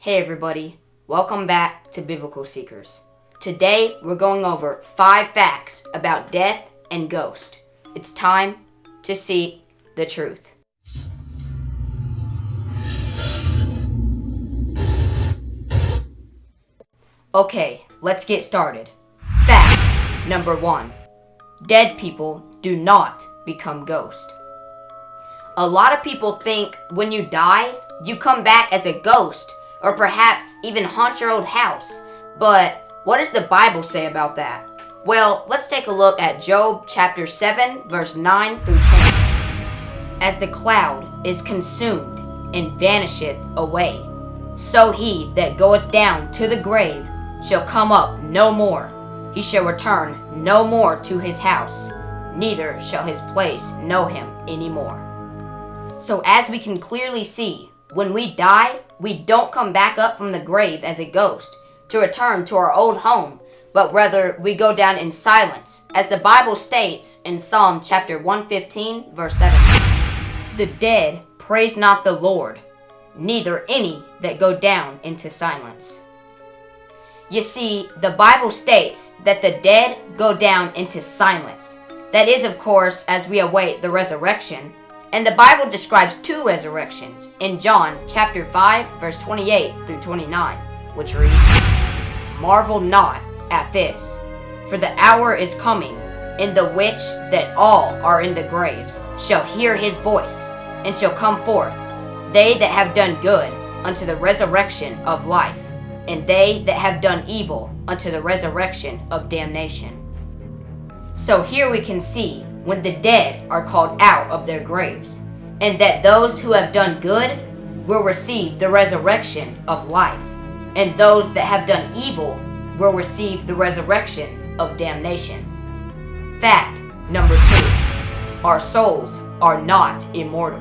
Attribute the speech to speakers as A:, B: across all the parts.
A: Hey everybody, welcome back to Biblical Seekers. Today we're going over 5 facts about death and ghost. It's time to seek the truth. Okay, let's get started. Fact number 1. Dead people do not become ghosts. A lot of people think when you die, you come back as a ghost, or perhaps even haunt your old house. But what does the Bible say about that? Well, let's take a look at Job chapter 7, verse 9 through 10. As the cloud is consumed and vanisheth away, so he that goeth down to the grave shall come up no more. He shall return no more to his house, neither shall his place know him any more. So as we can clearly see, when we die, we don't come back up from the grave as a ghost to return to our old home, but rather we go down in silence, as the Bible states in Psalm chapter 115, verse 17. The dead praise not the Lord, neither any that go down into silence. You see, the Bible states that the dead go down into silence. That is, of course, as we await the resurrection. And the Bible describes 2 resurrections in John chapter 5, verse 28 through 29, which reads, Marvel not at this, for the hour is coming, in the which that all are in the graves shall hear his voice, and shall come forth, they that have done good unto the resurrection of life, and they that have done evil unto the resurrection of damnation. So here we can see when the dead are called out of their graves, and that those who have done good will receive the resurrection of life, and those that have done evil will receive the resurrection of damnation. Fact number 2. Our souls are not immortal.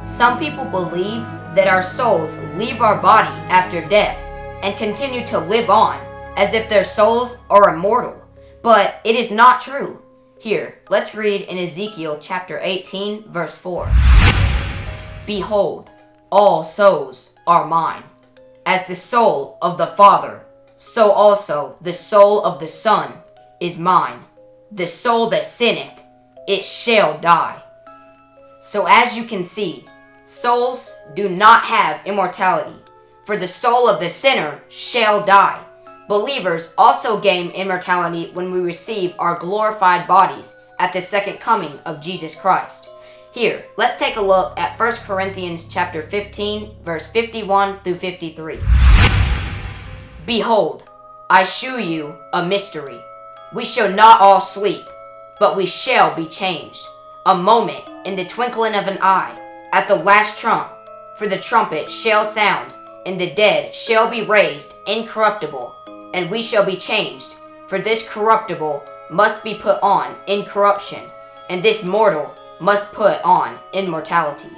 A: Some people believe that our souls leave our body after death and continue to live on as if their souls are immortal, but it is not true. Here, let's read in Ezekiel chapter 18, verse 4. Behold, all souls are mine. As the soul of the Father, so also the soul of the Son is mine. The soul that sinneth, it shall die. So as you can see, souls do not have immortality, for the soul of the sinner shall die. Believers also gain immortality when we receive our glorified bodies at the second coming of Jesus Christ. Here, let's take a look at 1 Corinthians chapter 15, verse 51 through 53. Behold, I shew you a mystery. We shall not all sleep, but we shall be changed. A moment, in the twinkling of an eye, at the last trump, for the trumpet shall sound, and the dead shall be raised incorruptible, and we shall be changed. For this corruptible must be put on incorruption, and this mortal must put on immortality.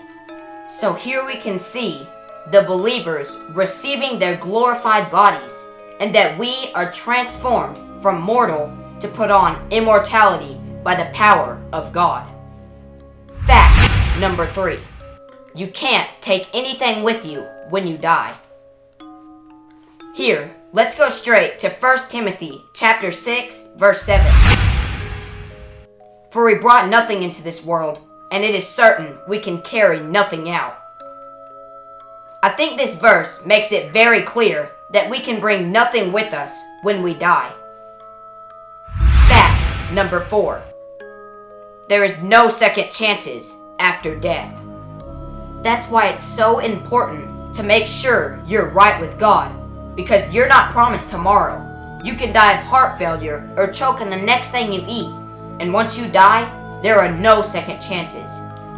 A: So here we can see the believers receiving their glorified bodies, and that we are transformed from mortal to put on immortality by the power of God. Fact number 3. You can't take anything with you when you die. Here, let's go straight to 1 Timothy chapter 6, verse 7. For we brought nothing into this world, and it is certain we can carry nothing out. I think this verse makes it very clear that we can bring nothing with us when we die. Fact number 4. There is no second chances after death. That's why it's so important to make sure you're right with God, because you're not promised tomorrow. You can die of heart failure or choke on the next thing you eat. And once you die, there are no second chances.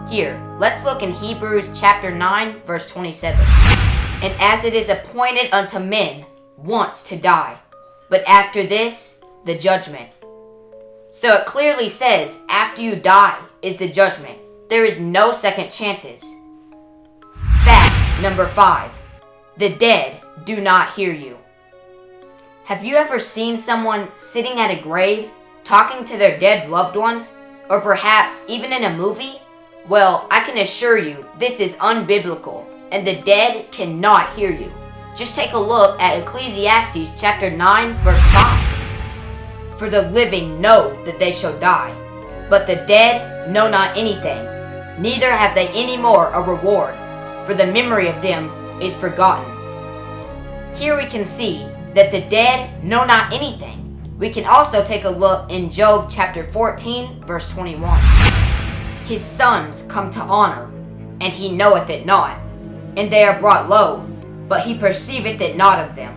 A: Here, let's look in Hebrews chapter 9, verse 27. And as it is appointed unto men once to die, but after this, the judgment. So it clearly says after you die is the judgment. There is no second chances. Fact number 5. The dead do not hear you. Have you ever seen someone sitting at a grave talking to their dead loved ones, or perhaps even in a movie? Well, I can assure you this is unbiblical. and the dead cannot hear you. Just take a look at Ecclesiastes chapter 9, verse 5. For the living know that they shall die, but the dead know not anything, neither have they any more a reward, for the memory of them is forgotten. Here we can see that the dead know not anything. We can also take a look in Job chapter 14, verse 21. His sons come to honor, and he knoweth it not, and they are brought low, but he perceiveth it not of them.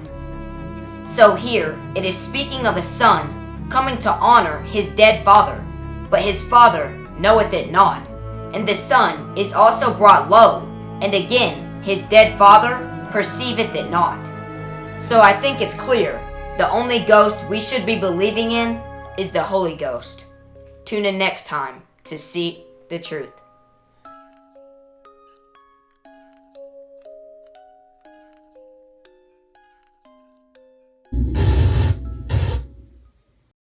A: So here it is speaking of a son coming to honor his dead father, but his father knoweth it not, and the son is also brought low, and again his dead father perceiveth it not. So I think it's clear, the only ghost we should be believing in is the Holy Ghost. Tune in next time to see the truth.